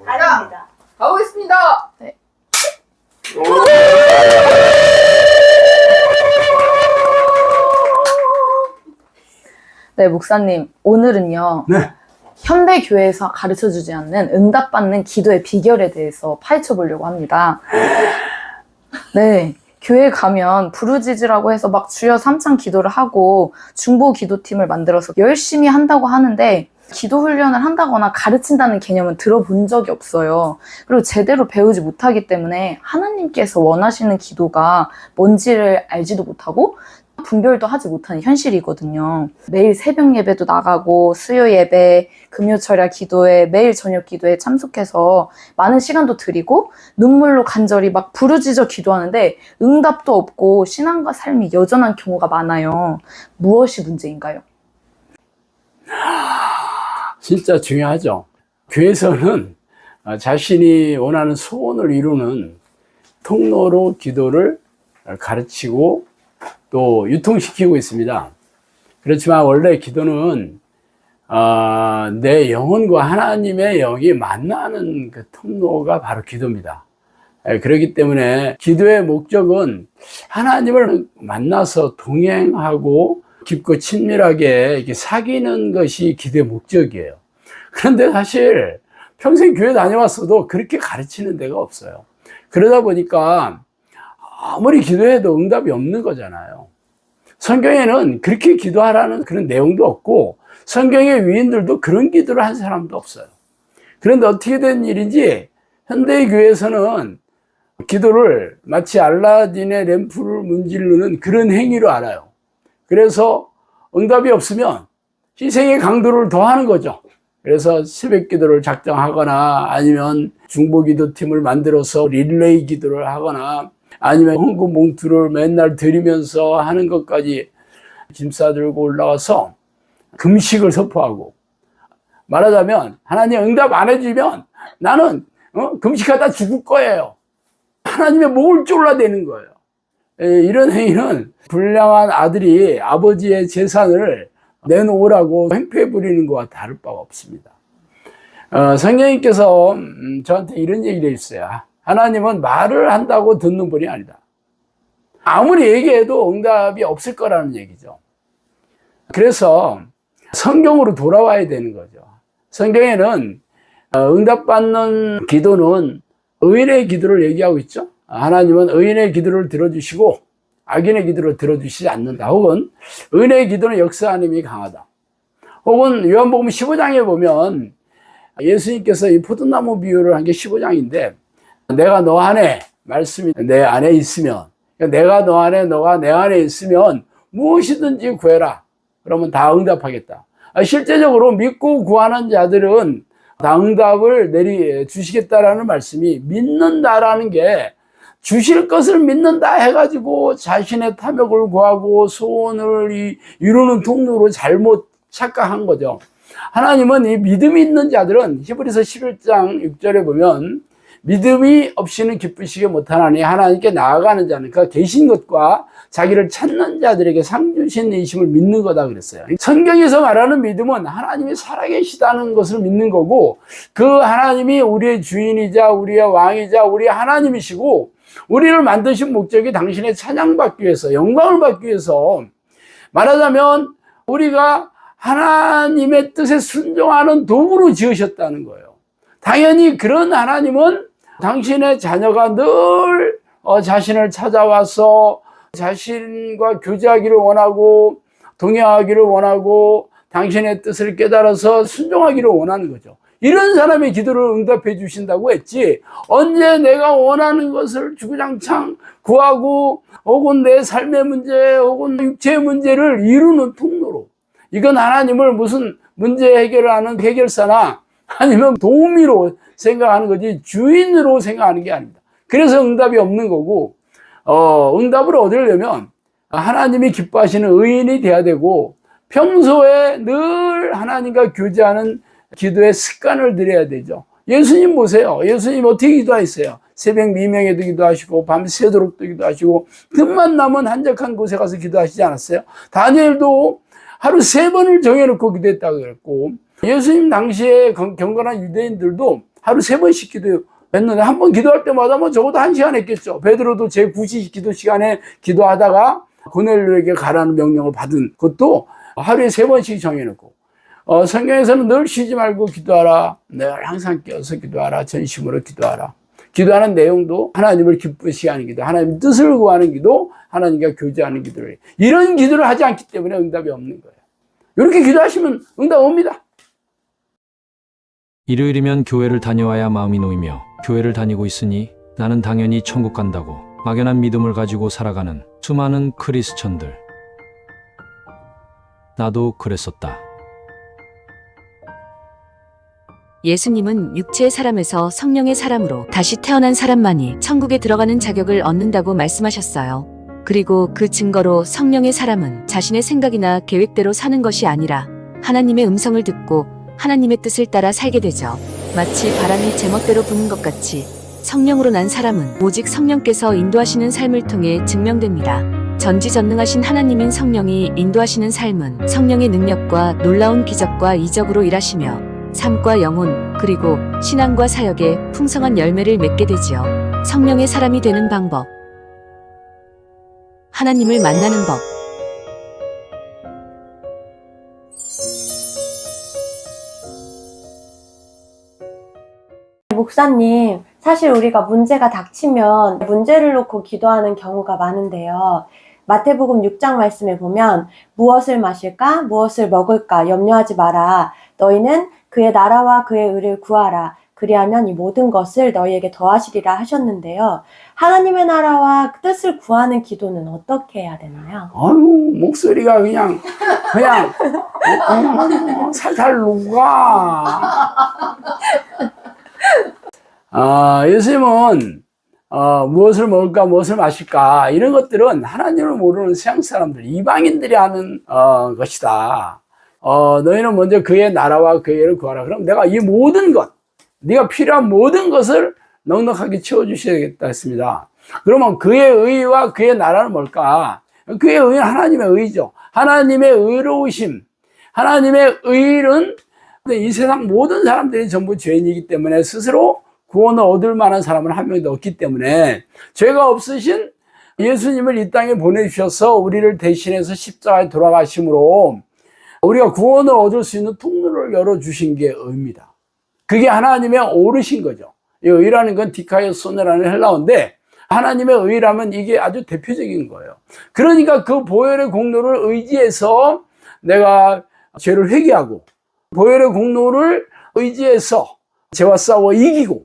아닙니다. 가보겠습니다. 네. 네, 목사님. 오늘은요. 네. 현대 교회에서 가르쳐주지 않는 응답받는 기도의 비결에 대해서 파헤쳐 보려고 합니다. 네. 교회 가면 부르짖으라고 해서 막 주여 삼창 기도를 하고 중보 기도팀을 만들어서 열심히 한다고 하는데 기도 훈련을 한다거나 가르친다는 개념은 들어본 적이 없어요. 그리고 제대로 배우지 못하기 때문에 하나님께서 원하시는 기도가 뭔지를 알지도 못하고 분별도 하지 못하는 현실이거든요. 매일 새벽 예배도 나가고 수요 예배, 금요 철야 기도회, 매일 저녁 기도에 참석해서 많은 시간도 드리고 눈물로 간절히 막 부르짖어 기도하는데 응답도 없고 신앙과 삶이 여전한 경우가 많아요. 무엇이 문제인가요? 진짜 중요하죠. 교회에서는 자신이 원하는 소원을 이루는 통로로 기도를 가르치고 또 유통시키고 있습니다. 그렇지만 원래 기도는 내 영혼과 하나님의 영이 만나는 그 통로가 바로 기도입니다. 그렇기 때문에 기도의 목적은 하나님을 만나서 동행하고 깊고 친밀하게 이렇게 사귀는 것이 기도의 목적이에요. 그런데 사실 평생 교회 다녀왔어도 그렇게 가르치는 데가 없어요. 그러다 보니까 아무리 기도해도 응답이 없는 거잖아요. 성경에는 그렇게 기도하라는 그런 내용도 없고 성경의 위인들도 그런 기도를 한 사람도 없어요. 그런데 어떻게 된 일인지 현대의 교회에서는 기도를 마치 알라딘의 램프를 문지르는 그런 행위로 알아요. 그래서 응답이 없으면 희생의 강도를 더하는 거죠. 그래서 새벽 기도를 작정하거나 아니면 중보 기도팀을 만들어서 릴레이 기도를 하거나 아니면 헌금 봉투를 맨날 드리면서 하는 것까지 짐 싸들고 올라와서 금식을 선포하고 말하자면 하나님 응답 안 해주면 나는 금식하다 죽을 거예요. 하나님의 목을 졸라대는 거예요. 이런 행위는 불량한 아들이 아버지의 재산을 내놓으라고 횡포해 부리는 것과 다를 바가 없습니다. 성령님께서 저한테 이런 얘기를 했어요. 하나님은 말을 한다고 듣는 분이 아니다. 아무리 얘기해도 응답이 없을 거라는 얘기죠. 그래서 성경으로 돌아와야 되는 거죠. 성경에는 응답받는 기도는 의인의 기도를 얘기하고 있죠. 하나님은 의인의 기도를 들어주시고 악인의 기도를 들어주시지 않는다. 혹은 의인의 기도는 역사하는 힘이 강하다. 혹은 요한복음 15장에 보면 예수님께서 이 포도나무 비유를 한 게 15장인데 내가 너 안에 말씀이 내 안에 있으면 내가 너 안에 너가 내 안에 있으면 무엇이든지 구해라. 그러면 다 응답하겠다. 실제적으로 믿고 구하는 자들은 다 응답을 주시겠다라는 말씀이 믿는다라는 게 주실 것을 믿는다 해가지고 자신의 탐욕을 구하고 소원을 이루는 통로로 잘못 착각한 거죠. 하나님은 이 믿음이 있는 자들은 히브리서 11장 6절에 보면 믿음이 없이는 기쁘시게 못하나니 하나님께 나아가는 자는 그가 계신 것과 자기를 찾는 자들에게 상 주신 이심을 믿는 거다 그랬어요. 성경에서 말하는 믿음은 하나님이 살아계시다는 것을 믿는 거고 그 하나님이 우리의 주인이자 우리의 왕이자 우리의 하나님이시고 우리를 만드신 목적이 당신의 찬양받기 위해서 영광을 받기 위해서 말하자면 우리가 하나님의 뜻에 순종하는 도구로 지으셨다는 거예요. 당연히 그런 하나님은 당신의 자녀가 늘 자신을 찾아와서 자신과 교제하기를 원하고 동행하기를 원하고 당신의 뜻을 깨달아서 순종하기를 원하는 거죠. 이런 사람의 기도를 응답해 주신다고 했지 언제 내가 원하는 것을 주구장창 구하고 혹은 내 삶의 문제 혹은 육체의 문제를 이루는 통로로 이건 하나님을 무슨 문제 해결을 하는 해결사나 아니면 도우미로 생각하는 거지 주인으로 생각하는 게 아닙니다. 그래서 응답이 없는 거고 응답을 얻으려면 하나님이 기뻐하시는 의인이 돼야 되고 평소에 늘 하나님과 교제하는 기도의 습관을 들여야 되죠. 예수님 보세요. 예수님 어떻게 기도하셨어요? 새벽 미명에도 기도하시고 밤새도록도 기도하시고 틈만 나면 한적한 곳에 가서 기도하시지 않았어요? 다니엘도 하루 3번을 정해놓고 기도했다고 그랬고 예수님 당시에 경건한 유대인들도 하루 3번씩 기도했는데 한 번 기도할 때마다 뭐 적어도 1시간 했겠죠. 베드로도 제 9시 기도 시간에 기도하다가 고넬료에게 가라는 명령을 받은 것도 하루에 3번씩 정해놓고 성경에서는 늘 쉬지 말고 기도하라. 늘 항상 깨어서 기도하라. 전심으로 기도하라. 기도하는 내용도 하나님을 기쁘시게 하는 기도, 하나님의 뜻을 구하는 기도, 하나님과 교제하는 기도를 이런 기도를 하지 않기 때문에 응답이 없는 거예요. 이렇게 기도하시면 응답 옵니다. 일요일이면 교회를 다녀와야 마음이 놓이며 교회를 다니고 있으니 나는 당연히 천국 간다고 막연한 믿음을 가지고 살아가는 수많은 크리스천들. 나도 그랬었다. 예수님은 육체의 사람에서 성령의 사람으로 다시 태어난 사람만이 천국에 들어가는 자격을 얻는다고 말씀하셨어요. 그리고 그 증거로 성령의 사람은 자신의 생각이나 계획대로 사는 것이 아니라 하나님의 음성을 듣고 하나님의 뜻을 따라 살게 되죠. 마치 바람이 제멋대로 부는 것 같이 성령으로 난 사람은 오직 성령께서 인도하시는 삶을 통해 증명됩니다. 전지전능하신 하나님인 성령이 인도하시는 삶은 성령의 능력과 놀라운 기적과 이적으로 일하시며 삶과 영혼 그리고 신앙과 사역에 풍성한 열매를 맺게 되지요. 성령의 사람이 되는 방법. 하나님을 만나는 법. 목사님, 사실 우리가 문제가 닥치면 문제를 놓고 기도하는 경우가 많은데요. 마태복음 6장 말씀에 보면 무엇을 마실까? 무엇을 먹을까? 염려하지 마라. 너희는 그의 나라와 그의 의를 구하라. 그리하면 이 모든 것을 너희에게 더하시리라 하셨는데요. 하나님의 나라와 뜻을 구하는 기도는 어떻게 해야 되나요? 아유, 목소리가 그냥 살살 녹아. 예수님은 무엇을 먹을까, 무엇을 마실까 이런 것들은 하나님을 모르는 세상 사람들, 이방인들이 하는 것이다. 너희는 먼저 그의 나라와 그의 의를 구하라. 그럼 내가 이 모든 것, 네가 필요한 모든 것을 넉넉하게 채워주셔야겠다 했습니다. 그러면 그의 의와 그의 나라는 뭘까? 그의 의는 하나님의 의죠. 하나님의 의로우심. 하나님의 의는 이 세상 모든 사람들이 전부 죄인이기 때문에 스스로 구원을 얻을 만한 사람은 한 명도 없기 때문에 죄가 없으신 예수님을 이 땅에 보내주셔서 우리를 대신해서 십자가에 돌아가심으로 우리가 구원을 얻을 수 있는 통로를 열어주신 게 의입니다. 그게 하나님의 오르신 거죠. 이 의라는 건 디카이오소네라는 헬라어인데 하나님의 의라면 이게 아주 대표적인 거예요. 그러니까 그 보혈의 공로를 의지해서 내가 죄를 회개하고 보혈의 공로를 의지해서 죄와 싸워 이기고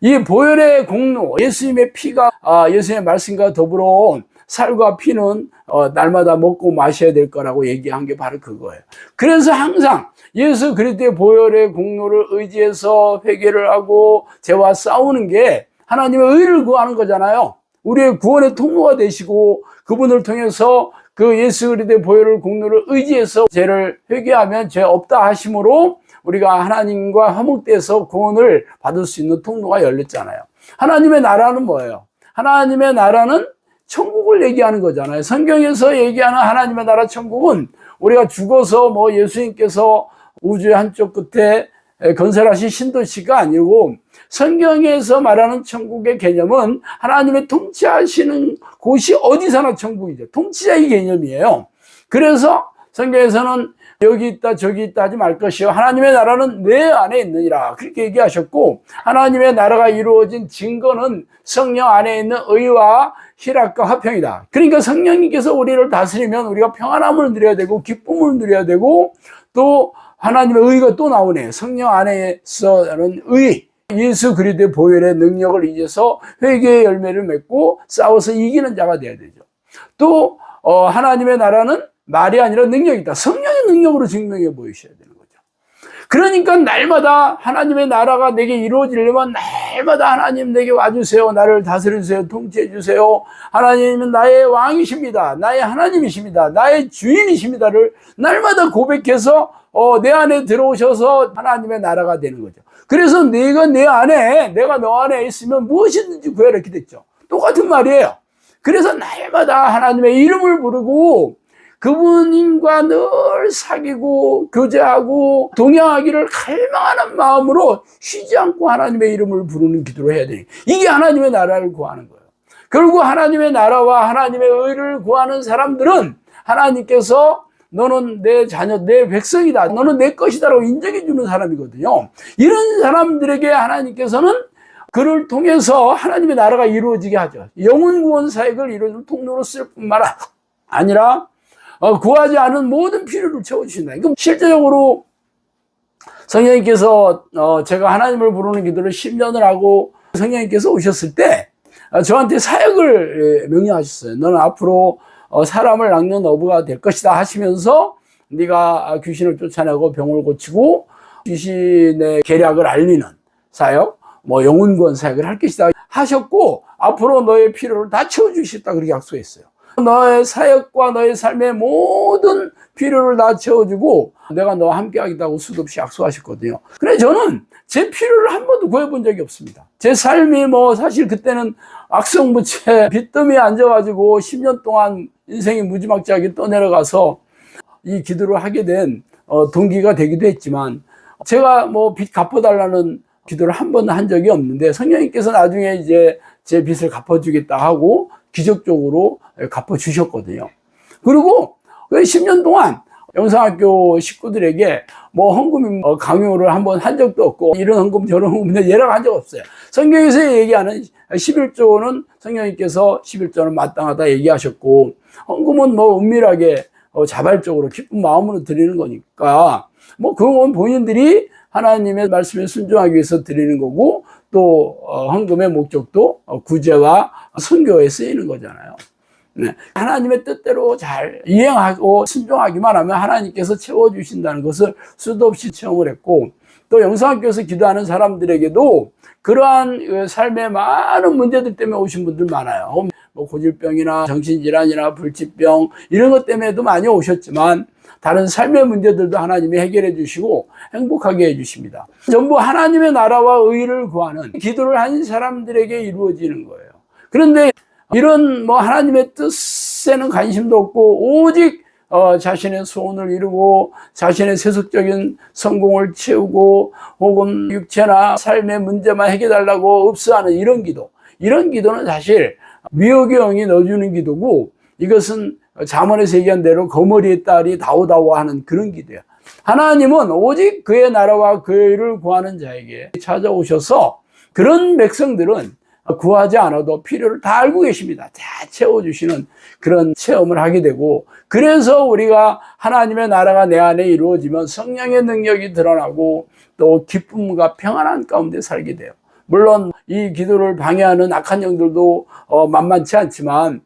이 보혈의 공로, 예수님의 피가 예수님의 말씀과 더불어 살과 피는 날마다 먹고 마셔야 될 거라고 얘기한 게 바로 그거예요. 그래서 항상 예수 그리스도의 보혈의 공로를 의지해서 회개를 하고 죄와 싸우는 게 하나님의 의를 구하는 거잖아요. 우리의 구원의 통로가 되시고 그분을 통해서 그 예수 그리스도의 보혈의 공로를 의지해서 죄를 회개하면 죄 없다 하심으로 우리가 하나님과 화목돼서 구원을 받을 수 있는 통로가 열렸잖아요. 하나님의 나라는 뭐예요? 하나님의 나라는 천국을 얘기하는 거잖아요. 성경에서 얘기하는 하나님의 나라 천국은 우리가 죽어서 뭐 예수님께서 우주의 한쪽 끝에 건설하신 신도시가 아니고 성경에서 말하는 천국의 개념은 하나님의 통치하시는 곳이 어디서나 천국이죠. 통치자의 개념이에요. 그래서 성경에서는 여기 있다 저기 있다 하지 말 것이요 하나님의 나라는 내 안에 있느니라 그렇게 얘기하셨고 하나님의 나라가 이루어진 증거는 성령 안에 있는 의와 희락과 화평이다. 그러니까 성령님께서 우리를 다스리면 우리가 평안함을 누려야 되고 기쁨을 누려야 되고 또 하나님의 의가 또 나오네. 성령 안에서는 의, 예수 그리스도의 보혈의 능력을 의지해서 회개의 열매를 맺고 싸워서 이기는 자가 되어야 되죠. 또 하나님의 나라는 말이 아니라 능력이다. 성령의 능력으로 증명해 보이셔야 되는 거죠. 그러니까 날마다 하나님의 나라가 내게 이루어지려면 날마다 하나님 내게 와주세요. 나를 다스려주세요. 통치해 주세요. 하나님은 나의 왕이십니다. 나의 하나님이십니다. 나의 주인이십니다를 날마다 고백해서 내 안에 들어오셔서 하나님의 나라가 되는 거죠. 그래서 내가 내 안에, 내가 너 안에 있으면 무엇이든지 구해라 이렇게 됐죠. 똑같은 말이에요. 그래서 날마다 하나님의 이름을 부르고 그분과 늘 사귀고 교제하고 동행하기를 갈망하는 마음으로 쉬지 않고 하나님의 이름을 부르는 기도를 해야 되니, 이게 하나님의 나라를 구하는 거예요. 결국 하나님의 나라와 하나님의 의를 구하는 사람들은 하나님께서 너는 내 자녀, 내 백성이다, 너는 내 것이다라고 인정해 주는 사람이거든요. 이런 사람들에게 하나님께서는 그를 통해서 하나님의 나라가 이루어지게 하죠. 영혼 구원 사역을 이루어주는 통로로 쓸 뿐만 아니라 구하지 않은 모든 필요를 채워주신다. 그럼 실제적으로 성령님께서 제가 하나님을 부르는 기도를 10년을 하고 성령님께서 오셨을 때 저한테 사역을 명령하셨어요. 너는 앞으로 사람을 낚는 어부가 될 것이다 하시면서 네가 귀신을 쫓아내고 병을 고치고 귀신의 계략을 알리는 사역, 영혼 구원 사역을 할 것이다 하셨고, 앞으로 너의 필요를 다 채워주시겠다 그렇게 약속했어요. 너의 사역과 너의 삶의 모든 필요를 다 채워주고 내가 너와 함께 하겠다고 수도 없이 약속하셨거든요. 그래 저는 제 필요를 한 번도 구해본 적이 없습니다. 제 삶이 사실 그때는 악성부채 빚더미에 앉아가지고 10년 동안 인생이 무지막지하게 떠내려가서 이 기도를 하게 된 동기가 되기도 했지만, 제가 빚 갚아달라는 기도를 한 번도 한 적이 없는데 성령님께서 나중에 이제 제 빚을 갚아주겠다 하고 기적적으로 갚아주셨거든요. 그리고 10년 동안 영상학교 식구들에게 헌금 강요를 한번 한 적도 없고, 이런 헌금 저런 헌금 예락한 적 없어요. 성경에서 얘기하는 11조는 성령님께서 11조는 마땅하다 얘기하셨고, 헌금은 은밀하게 자발적으로 기쁜 마음으로 드리는 거니까 그건 본인들이 하나님의 말씀에 순종하기 위해서 드리는 거고, 또 헌금의 목적도 구제와 선교에 쓰이는 거잖아요. 네. 하나님의 뜻대로 잘 이행하고 순종하기만 하면 하나님께서 채워주신다는 것을 수도 없이 체험을 했고, 또 영상학교에서 기도하는 사람들에게도 그러한 삶의 많은 문제들 때문에 오신 분들 많아요. 고질병이나 정신질환이나 불치병 이런 것 때문에도 많이 오셨지만, 다른 삶의 문제들도 하나님이 해결해 주시고 행복하게 해 주십니다. 전부 하나님의 나라와 의를 구하는 기도를 한 사람들에게 이루어지는 거예요. 그런데 이런 하나님의 뜻에는 관심도 없고 오직 자신의 소원을 이루고 자신의 세속적인 성공을 채우고 혹은 육체나 삶의 문제만 해결하려고 읍수하는 이런 기도는 사실 미혹의 영이 넣어주는 기도고, 이것은 잠언에서 얘기한 대로 거머리의 딸이 다오다오 하는 그런 기도야. 하나님은 오직 그의 나라와 그의 의를 구하는 자에게 찾아오셔서 그런 백성들은 구하지 않아도 필요를 다 알고 계십니다. 다 채워주시는 그런 체험을 하게 되고, 그래서 우리가 하나님의 나라가 내 안에 이루어지면 성령의 능력이 드러나고 또 기쁨과 평안한 가운데 살게 돼요. 물론 이 기도를 방해하는 악한 영들도 만만치 않지만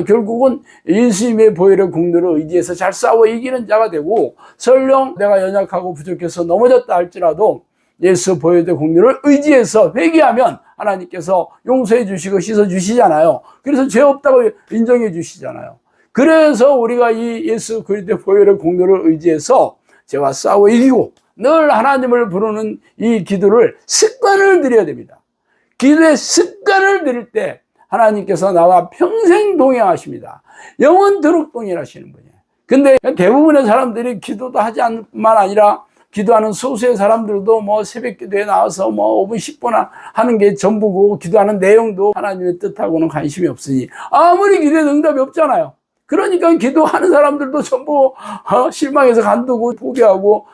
결국은 예수님의 보혈의 공로를 의지해서 잘 싸워 이기는 자가 되고, 설령 내가 연약하고 부족해서 넘어졌다 할지라도 예수 보혈의 공로를 의지해서 회개하면 하나님께서 용서해 주시고 씻어 주시잖아요. 그래서 죄 없다고 인정해 주시잖아요. 그래서 우리가 이 예수 그리스도의 보혈의 공로를 의지해서 죄와 싸워 이기고 늘 하나님을 부르는 이 기도를 습관을 들여야 됩니다. 기도의 습관을 들일 때 하나님께서 나와 평생 동행하십니다. 영원토록 동행하시는 분이에요. 근데 대부분의 사람들이 기도도 하지 않을 뿐만 아니라 기도하는 소수의 사람들도 새벽 기도에 나와서 5분 10분 하는 게 전부고, 기도하는 내용도 하나님의 뜻하고는 관심이 없으니 아무리 기도해도 응답이 없잖아요. 그러니까 기도하는 사람들도 전부 실망해서 간두고 포기하고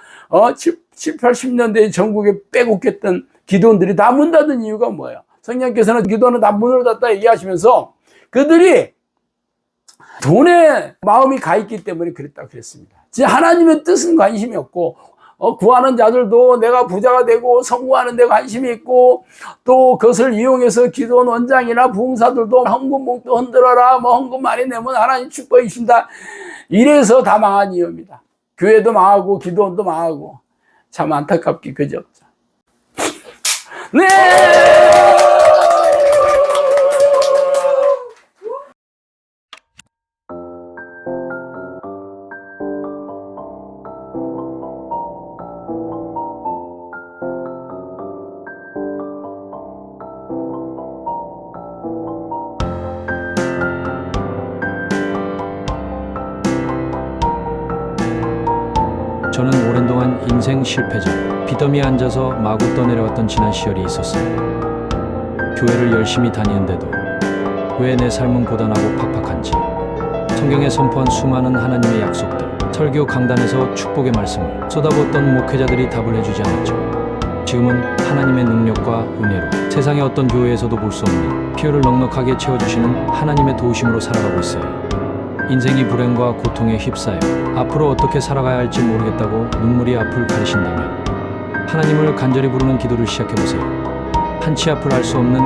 7, 80년대에 전국에 빼곡했던 기도원들이 다 문 닫은 이유가 뭐예요? 성령께서는 기도는 다 문을 닫다 얘기하시면서 그들이 돈에 마음이 가 있기 때문에 그랬습니다. 진짜 하나님의 뜻은 관심이 없고, 구하는 자들도 내가 부자가 되고 성공하는 데 관심이 있고, 또 그것을 이용해서 기도원 원장이나 부흥사들도 헌금 목도 흔들어라, 헌금 많이 내면 하나님 축복해 주신다, 이래서 다 망한 이유입니다. 교회도 망하고 기도원도 망하고, 참 안타깝게 그죠? 네! 인생 실패전, 빚더미에 앉아서 마구 떠내려왔던 지난 시절이 있었어요. 교회를 열심히 다니는데도 왜 내 삶은 고단하고 팍팍한지, 성경에 선포한 수많은 하나님의 약속들, 설교 강단에서 축복의 말씀을 쏟아부었던 목회자들이 답을 해주지 않았죠. 지금은 하나님의 능력과 은혜로 세상의 어떤 교회에서도 볼 수 없는 필요를 넉넉하게 채워주시는 하나님의 도우심으로 살아가고 있어요. 인생이 불행과 고통에 휩싸여 앞으로 어떻게 살아가야 할지 모르겠다고 눈물이 앞을 가리신다면 하나님을 간절히 부르는 기도를 시작해보세요. 한치 앞을 알 수 없는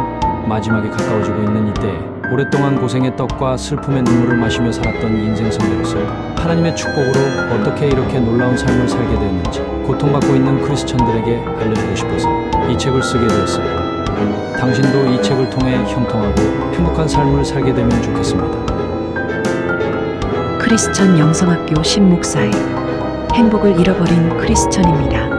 마지막에 가까워지고 있는 이때에 오랫동안 고생의 떡과 슬픔의 눈물을 마시며 살았던 인생 선배로서 하나님의 축복으로 어떻게 이렇게 놀라운 삶을 살게 되었는지 고통받고 있는 크리스천들에게 알려주고 싶어서 이 책을 쓰게 되었어요. 당신도 이 책을 통해 형통하고 행복한 삶을 살게 되면 좋겠습니다. 크리스천 영성학교 신목사의 행복을 잃어버린 크리스천입니다.